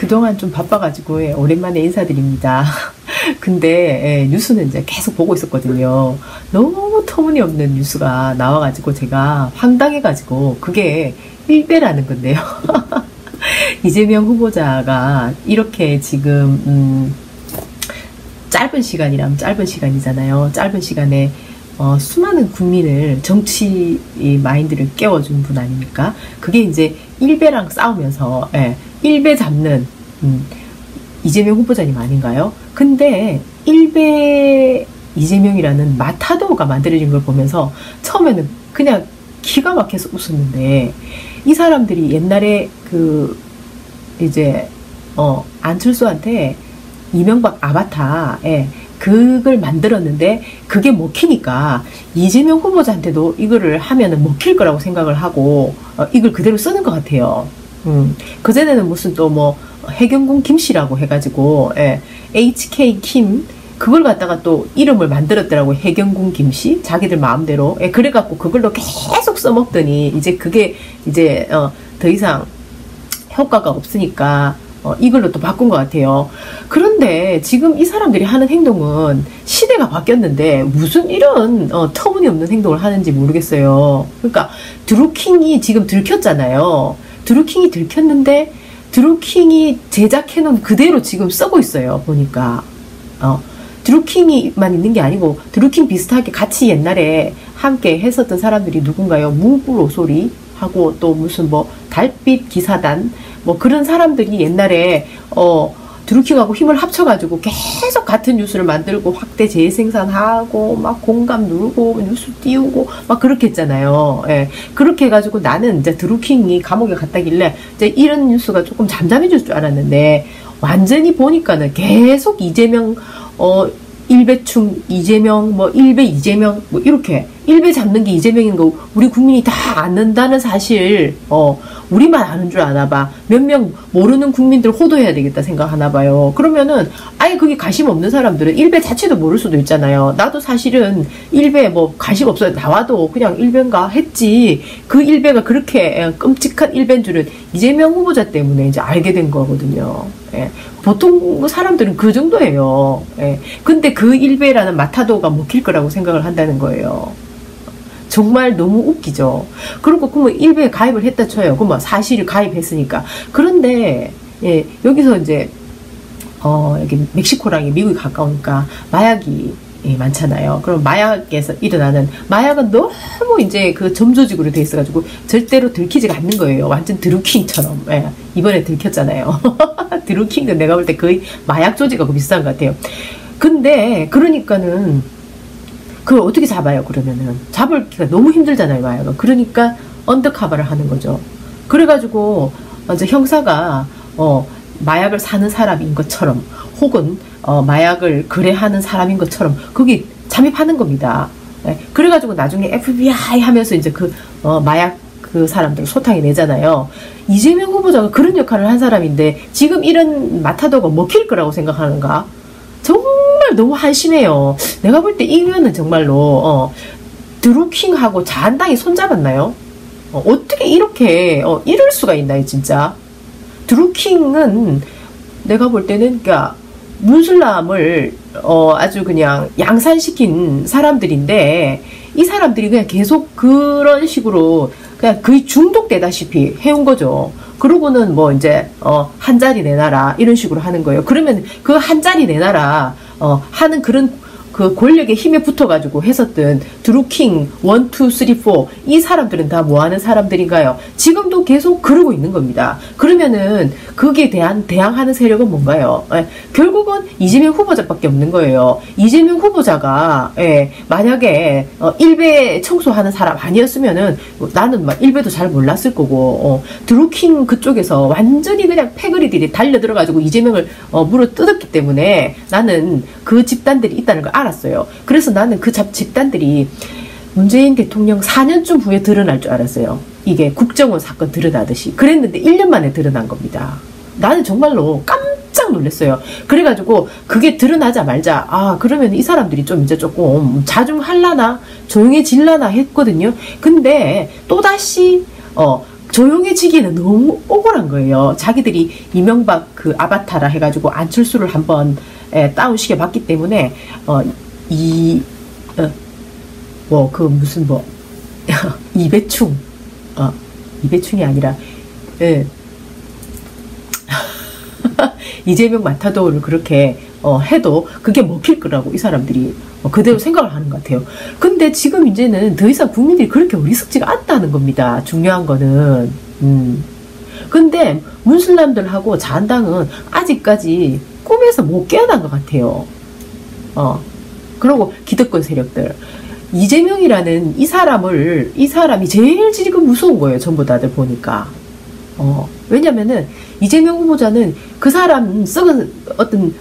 그동안 좀 바빠가지고 오랜만에 인사드립니다. 근데 뉴스는 이제 계속 보고 있었거든요. 너무 터무니없는 뉴스가 나와가지고 제가 황당해가지고 그게 일배라는 건데요. 이재명 후보자가 이렇게 지금 짧은 시간이라면 짧은 시간이잖아요. 짧은 시간에 수많은 국민을 정치 마인드를 깨워준 분 아닙니까? 그게 이제 일배랑 싸우면서 일배 잡는 이재명 후보자님 아닌가요? 근데 일배 이재명이라는 마타도가 만들어진 걸 보면서 처음에는 그냥 기가 막혀서 웃었는데, 이 사람들이 옛날에 이제 안철수한테 이명박 아바타에 그걸 만들었는데 그게 먹히니까 이재명 후보자한테도 이거를 하면은 먹힐 거라고 생각을 하고 이걸 그대로 쓰는 것 같아요. 그전에는 무슨 또 뭐 해경군 김씨라고 해가지고 HK 김 그걸 갖다가 또 이름을 만들었더라고. 해경군 김씨 자기들 마음대로 그래갖고 그걸로 계속 써먹더니 이제 그게 이제 더 이상 효과가 없으니까 이걸로 또 바꾼 것 같아요. 그런데 지금 이 사람들이 하는 행동은 시대가 바뀌었는데 무슨 이런 터무니없는 행동을 하는지 모르겠어요. 그러니까 드루킹이 지금 들켰잖아요. 드루킹이 들켰는데 드루킹이 제작해놓은 그대로 지금 쓰고 있어요. 보니까 드루킹이만 있는 게 아니고 드루킹 비슷하게 같이 옛날에 함께 했었던 사람들이 누군가요? 무브로소리 하고 또 무슨 뭐 달빛 기사단 뭐 그런 사람들이 옛날에 드루킹하고 힘을 합쳐가지고 계속 같은 뉴스를 만들고 확대 재생산하고 막 공감 누르고 뉴스 띄우고 막 그렇게 했잖아요. 그렇게 해가지고 나는 이제 드루킹이 감옥에 갔다길래 이제 이런 뉴스가 조금 잠잠해질 줄 알았는데, 완전히 보니까는 계속 이재명 일배충 이재명 뭐 일배 이재명 뭐 이렇게 일배 잡는 게 이재명인 거 우리 국민이 다 아는다는 사실 우리만 아는 줄 아나 봐. 몇 명 모르는 국민들 호도해야 되겠다 생각하나 봐요. 그러면은 아예 그게 관심 없는 사람들은 일배 자체도 모를 수도 있잖아요. 나도 사실은 일배 뭐 관심 없어요. 나와도 그냥 일배인가 했지 그 일배가 그렇게 끔찍한 일배인 줄은 이재명 후보자 때문에 이제 알게 된 거거든요. 보통 사람들은 그 정도예요. 근데 그 일배라는 마타도가 먹힐 거라고 생각을 한다는 거예요. 정말 너무 웃기죠. 그리고 그러면 일베에 가입을 했다 쳐요. 그러면 사실이 가입했으니까. 그런데 여기서 이제 여기 멕시코랑 미국이 가까우니까 마약이 많잖아요. 그럼 마약에서 일어나는 마약은 너무 이제 그 점조직으로 돼 있어가지고 절대로 들키지가 않는 거예요. 완전 드루킹처럼. 이번에 들켰잖아요. 드루킹은 내가 볼 때 거의 마약 조직하고 비슷한 것 같아요. 근데 그러니까는 그걸 어떻게 잡아요? 그러면은 잡을기가 너무 힘들잖아요, 마약은. 그러니까 언더커버를 하는 거죠. 그래가지고 이제 형사가 마약을 사는 사람인 것처럼 혹은 마약을 거래하는 사람인 것처럼 거기 잠입하는 겁니다. 그래가지고 나중에 FBI 하면서 이제 그 마약 그 사람들 소탕이 내잖아요. 이재명 후보자가 그런 역할을 한 사람인데 지금 이런 마타도가 먹힐 거라고 생각하는가? 정말 너무 한심해요. 내가 볼 때 이거는 정말로 드루킹하고 자한당이 손잡았나요? 어떻게 이렇게 이럴 수가 있나요, 진짜? 드루킹은 내가 볼 때는 그러니까 무슬람을 아주 그냥 양산시킨 사람들인데 이 사람들이 그냥 계속 그런 식으로 그냥 거의 중독되다시피 해온 거죠. 그러고는 뭐 이제 한 자리 내놔라 이런 식으로 하는 거예요. 그러면 그 한 자리 내놔라 하는 그런 그 권력의 힘에 붙어가지고 했었던 드루킹 1, 2, 3, 4 이 사람들은 다 뭐하는 사람들인가요? 지금도 계속 그러고 있는 겁니다. 그러면은 거기에 대항하는 세력은 뭔가요? 결국은 이재명 후보자밖에 없는 거예요. 이재명 후보자가 만약에 일배 청소하는 사람 아니었으면은 나는 막 일배도 잘 몰랐을 거고 드루킹 그쪽에서 완전히 그냥 패거리들이 달려들어가지고 이재명을 물어 뜯었기 때문에 나는 그 집단들이 있다는 걸 알았어요. 그래서 나는 그 집단들이 문재인 대통령 4년쯤 후에 드러날 줄 알았어요. 이게 국정원 사건 드러나듯이. 그랬는데 1년 만에 드러난 겁니다. 나는 정말로 깜짝 놀랐어요. 그래가지고 그게 드러나자마자 그러면 이 사람들이 좀 이제 조금 자중할라나 조용해질라나 했거든요. 근데 또다시 조용해지기는 너무 억울한 거예요. 자기들이 이명박 그 아바타라 해가지고 안철수를 한번 다운시켜 봤기 때문에 이배충 이배충이 아니라 이재명 마타도를 그렇게 해도 그게 먹힐 거라고 이 사람들이 그대로 생각을 하는 것 같아요. 근데 지금 이제는 더 이상 국민들이 그렇게 어리석지가 않다는 겁니다. 중요한 거는. 근데 문슬람들하고 자한당은 아직까지 꿈에서 못 깨어난 것 같아요. 그리고 기득권 세력들. 이재명이라는 이 사람이 제일 지금 무서운 거예요. 전부 다들 보니까. 왜냐면은 이재명 후보자는 그 사람 썩은 어떤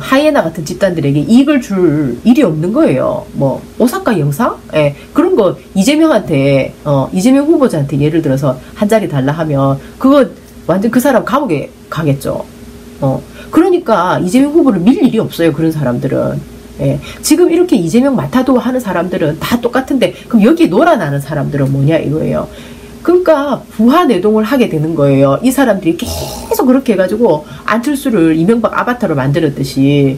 하이에나 같은 집단들에게 이익을 줄 일이 없는 거예요. 뭐 오사카 영상? 그런 거 이재명 후보자한테 예를 들어서 한 자리 달라 하면 그거 완전 그 사람 감옥에 가겠죠. 그러니까 이재명 후보를 밀 일이 없어요. 그런 사람들은. 지금 이렇게 이재명 마타도 하는 사람들은 다 똑같은데 그럼 여기 놀아나는 사람들은 뭐냐 이거예요. 그러니까 부하내동을 하게 되는 거예요. 이 사람들이 계속 그렇게 해가지고 안철수를 이명박 아바타로 만들었듯이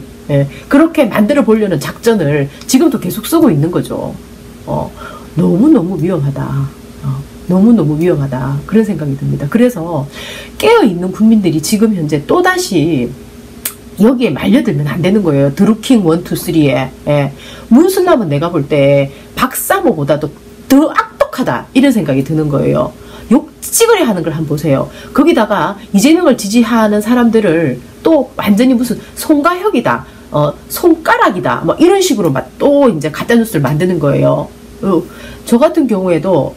그렇게 만들어 보려는 작전을 지금도 계속 쓰고 있는 거죠. 너무너무 위험하다. 너무너무 위험하다. 그런 생각이 듭니다. 그래서 깨어있는 국민들이 지금 현재 또다시 여기에 말려들면 안 되는 거예요. 드루킹 1, 2, 3에. 문순남은 내가 볼 때 박사모보다도 더 악독하다. 이런 생각이 드는 거예요. 욕찌거리 하는 걸 한번 보세요. 거기다가 이재명을 지지하는 사람들을 또 완전히 무슨 송가혁이다. 손가락이다. 뭐 이런 식으로 막 또 이제 가짜뉴스를 만드는 거예요. 저 같은 경우에도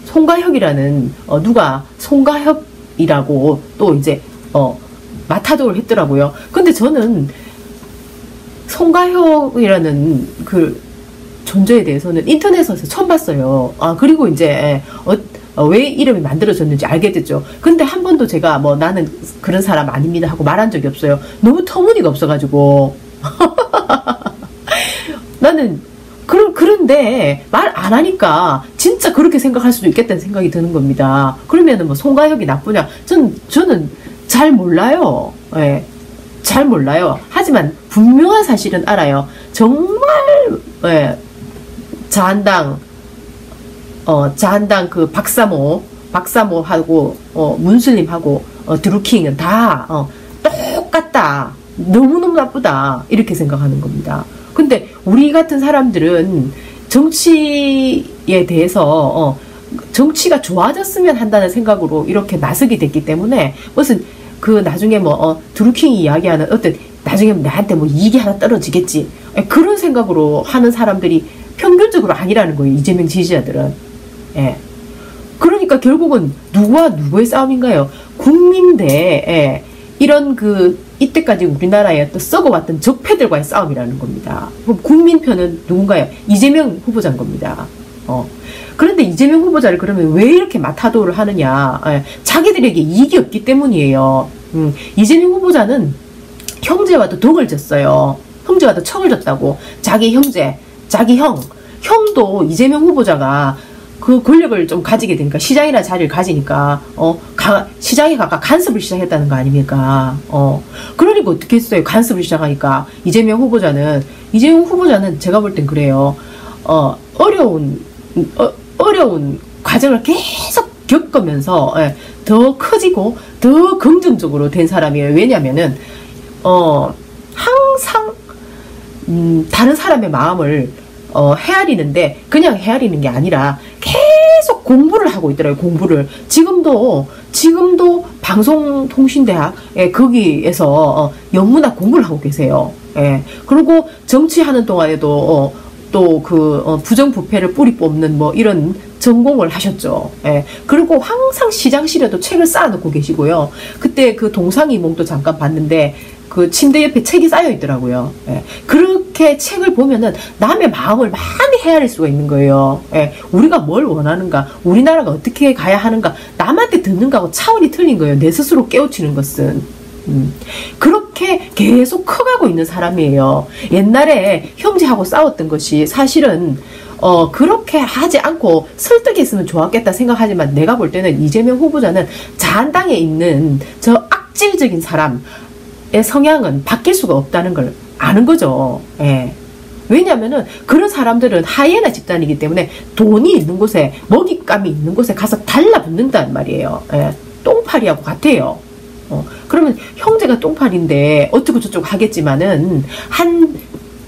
송가혁이라는 누가 송가혁이라고 또 이제 마타도를 했더라고요. 근데 저는 송가혁이라는 그 존재에 대해서는 인터넷에서 처음 봤어요. 그리고 이제 왜 이름이 만들어졌는지 알게 됐죠. 근데 한 번도 제가 뭐 나는 그런 사람 아닙니다 하고 말한 적이 없어요. 너무 터무니가 없어가지고 나는 그런데 말 안 하니까 진짜 그렇게 생각할 수도 있겠다는 생각이 드는 겁니다. 그러면은 뭐 송가혁이 나쁘냐? 저는 잘 몰라요. 잘 몰라요. 하지만 분명한 사실은 알아요. 정말 자한당 그 박사모하고 문슬림하고 드루킹은 다 똑같다. 너무너무 나쁘다. 이렇게 생각하는 겁니다. 근데 우리 같은 사람들은 정치에 대해서 정치가 좋아졌으면 한다는 생각으로 이렇게 나서게 됐기 때문에 무슨 그 나중에 뭐 드루킹이 이야기하는 어떤 나중에 나한테 뭐 이익이 하나 떨어지겠지 그런 생각으로 하는 사람들이 평균적으로 아니라는 거예요. 이재명 지지자들은. 그러니까 결국은 누구와 누구의 싸움인가요? 국민 대 이런 이때까지 우리나라에 또 썩어왔던 적폐들과의 싸움이라는 겁니다. 그럼 국민 편은 누군가요? 이재명 후보자인 겁니다. 그런데 이재명 후보자를 그러면 왜 이렇게 마타도를 하느냐? 자기들에게 이익이 없기 때문이에요. 이재명 후보자는 형제와도 덕을 졌어요. 형제와도 척을 졌다고. 자기 형도 이재명 후보자가 그 권력을 좀 가지게 되니까 시장이라는 자리를 가지니까 시장에 가까 간섭을 시작했다는 거 아닙니까? 그러니까 어떻게 했어요? 간섭을 시작하니까 이재명 후보자는 제가 볼 땐 그래요. 어려운 과정을 계속 겪으면서 더 커지고 더 긍정적으로 된 사람이에요. 왜냐면은 항상 다른 사람의 마음을 헤아리는데 그냥 헤아리는 게 아니라 계속 공부를 하고 있더라고요. 공부를 지금도 방송통신대학 거기에서 영문학 공부를 하고 계세요. 그리고 정치하는 동안에도 또 부정부패를 뿌리 뽑는 뭐 이런 전공을 하셨죠. 그리고 항상 시장실에도 책을 쌓아놓고 계시고요. 그때 그 동상이몽도 잠깐 봤는데 그 침대 옆에 책이 쌓여 있더라고요. 그렇게 책을 보면은 남의 마음을 많이 헤아릴 수가 있는 거예요. 우리가 뭘 원하는가, 우리나라가 어떻게 가야 하는가, 남한테 듣는 거하고 차원이 틀린 거예요. 내 스스로 깨우치는 것은. 그렇게 계속 커가고 있는 사람이에요. 옛날에 형제하고 싸웠던 것이 사실은 그렇게 하지 않고 설득했으면 좋았겠다 생각하지만 내가 볼 때는 이재명 후보자는 자한당에 있는 저 악질적인 사람의 성향은 바뀔 수가 없다는 걸 아는 거죠. 예. 왜냐면은 그런 사람들은 하이에나 집단이기 때문에 돈이 있는 곳에, 먹잇감이 있는 곳에 가서 달라붙는단 말이에요. 예. 똥파리하고 같아요. 그러면 형제가 똥파리인데 어쩌고 저쩌고 하겠지만은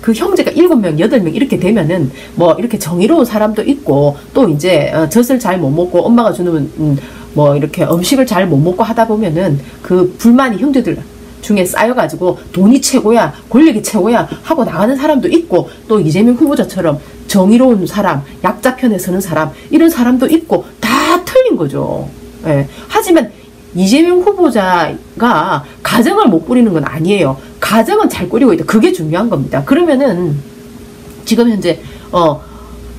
그 형제가 7명, 8명 이렇게 되면은 뭐 이렇게 정의로운 사람도 있고 또 이제 젖을 잘 못 먹고 엄마가 주는 뭐 이렇게 음식을 잘 못 먹고 하다 보면은 그 불만이 형제들 중에 쌓여가지고 돈이 최고야, 권력이 최고야 하고 나가는 사람도 있고, 또 이재명 후보자처럼 정의로운 사람, 약자 편에 서는 사람, 이런 사람도 있고 다 틀린 거죠. 예. 하지만 이재명 후보자가 가정을 못 꾸리는 건 아니에요. 가정은 잘 꾸리고 있다. 그게 중요한 겁니다. 그러면은 지금 현재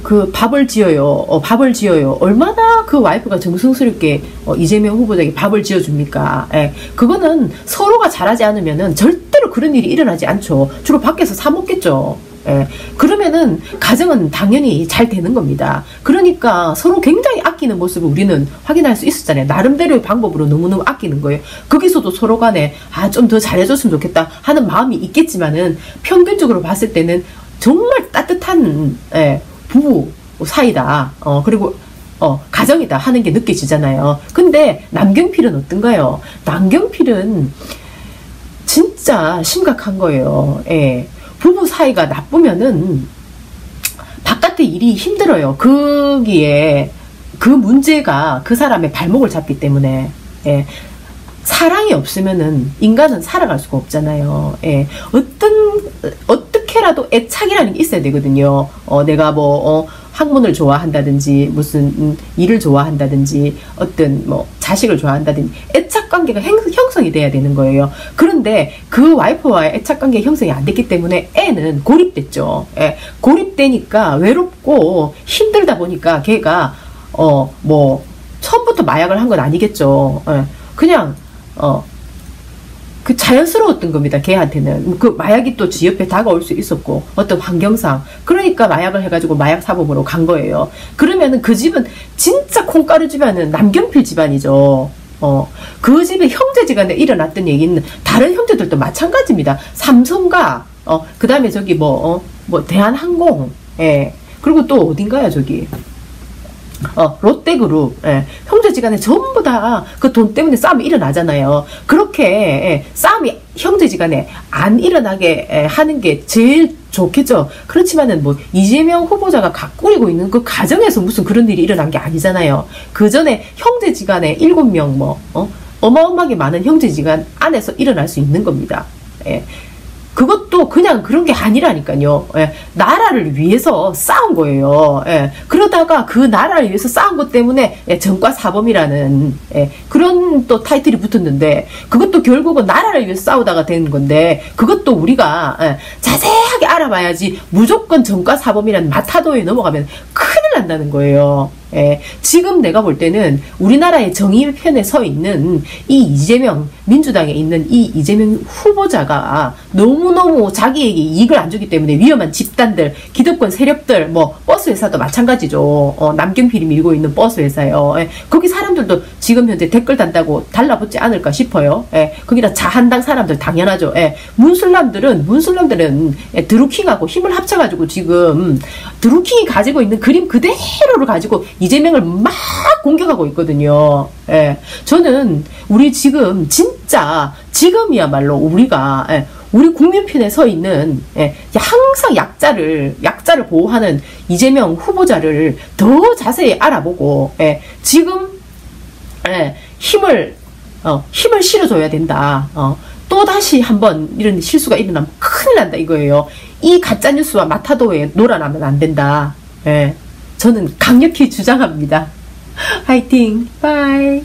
그 밥을 지어요. 얼마나 그 와이프가 정성스럽게 이재명 후보자에게 밥을 지어줍니까? 예. 그거는 서로가 잘하지 않으면은 절대로 그런 일이 일어나지 않죠. 주로 밖에서 사 먹겠죠. 예. 그러면은 가정은 당연히 잘 되는 겁니다. 그러니까 서로 굉장히 아끼는 모습을 우리는 확인할 수 있었잖아요. 나름대로의 방법으로 너무너무 아끼는 거예요. 거기서도 서로 간에 좀 더 잘해줬으면 좋겠다 하는 마음이 있겠지만은 평균적으로 봤을 때는 정말 따뜻한 부부 사이다. 그리고 가정이다 하는 게 느껴지잖아요. 근데 남경필은 어떤가요? 남경필은 진짜 심각한 거예요. 예. 부부 사이가 나쁘면은 바깥의 일이 힘들어요. 거기에 그 문제가 그 사람의 발목을 잡기 때문에. 예. 사랑이 없으면은 인간은 살아갈 수가 없잖아요. 예. 어떻게라도 애착이라는 게 있어야 되거든요. 내가 학문을 좋아한다든지 무슨 일을 좋아한다든지 어떤 자식을 좋아한다든지 애착관계가 형성이 돼야 되는 거예요. 그런데 그 와이프와의 애착관계 형성이 안 됐기 때문에 애는 고립됐죠. 예. 고립되니까 외롭고 힘들다 보니까 걔가 처음부터 마약을 한 건 아니겠죠. 예. 그냥 그 자연스러웠던 겁니다. 걔한테는. 그 마약이 또 지 옆에 다가올 수 있었고 어떤 환경상 그러니까 마약을 해가지고 마약 사범으로 간 거예요. 그러면은 그 집은 진짜 콩가루 집안은 남경필 집안이죠. 그 집에 형제지간에 일어났던 얘기는 다른 형제들도 마찬가지입니다. 삼성과 그 다음에 저기 대한항공, 예. 그리고 또 어딘가요 저기 롯데그룹, 예. 형제지간에 전부 다 그 돈 때문에 싸움이 일어나잖아요. 그렇게 싸움이 형제지간에 안 일어나게 하는 게 제일 좋겠죠. 그렇지만은 이재명 후보자가 가꾸리고 있는 그 가정에서 무슨 그런 일이 일어난 게 아니잖아요. 그 전에 형제지간에 7명 어마어마하게 많은 형제지간 안에서 일어날 수 있는 겁니다. 예. 그것도 그냥 그런 게 아니라니까요. 예. 나라를 위해서 싸운 거예요. 예. 그러다가 그 나라를 위해서 싸운 것 때문에 전과사범이라는 그런 또 타이틀이 붙었는데 그것도 결국은 나라를 위해서 싸우다가 되는 건데 그것도 우리가 자세하게 알아봐야지 무조건 전과사범이라는 마타도에 넘어가면 큰일 난다는 거예요. 예. 지금 내가 볼 때는 우리나라의 정의 편에 서 있는 이 이재명, 민주당에 있는 이 이재명 후보자가 너무너무 자기에게 이익을 안 주기 때문에 위험한 집단들, 기득권 세력들, 버스 회사도 마찬가지죠. 남경필이 밀고 있는 버스 회사요. 예. 거기 사람들도 지금 현재 댓글 단다고 달라붙지 않을까 싶어요. 예. 거기다 자한당 사람들 당연하죠. 예. 문슬람들은 드루킹하고 힘을 합쳐가지고 지금 드루킹이 가지고 있는 그림 그대로를 가지고 이재명을 막 공격하고 있거든요. 예. 저는 우리 지금 진짜 지금이야말로 우리가 우리 국민 편에 서 있는 항상 약자를 보호하는 이재명 후보자를 더 자세히 알아보고 지금 힘을 실어줘야 된다. 또다시 한번 이런 실수가 일어나면 큰일 난다 이거예요. 이 가짜뉴스와 마타도에 놀아나면 안 된다. 저는 강력히 주장합니다. 화이팅! 바이!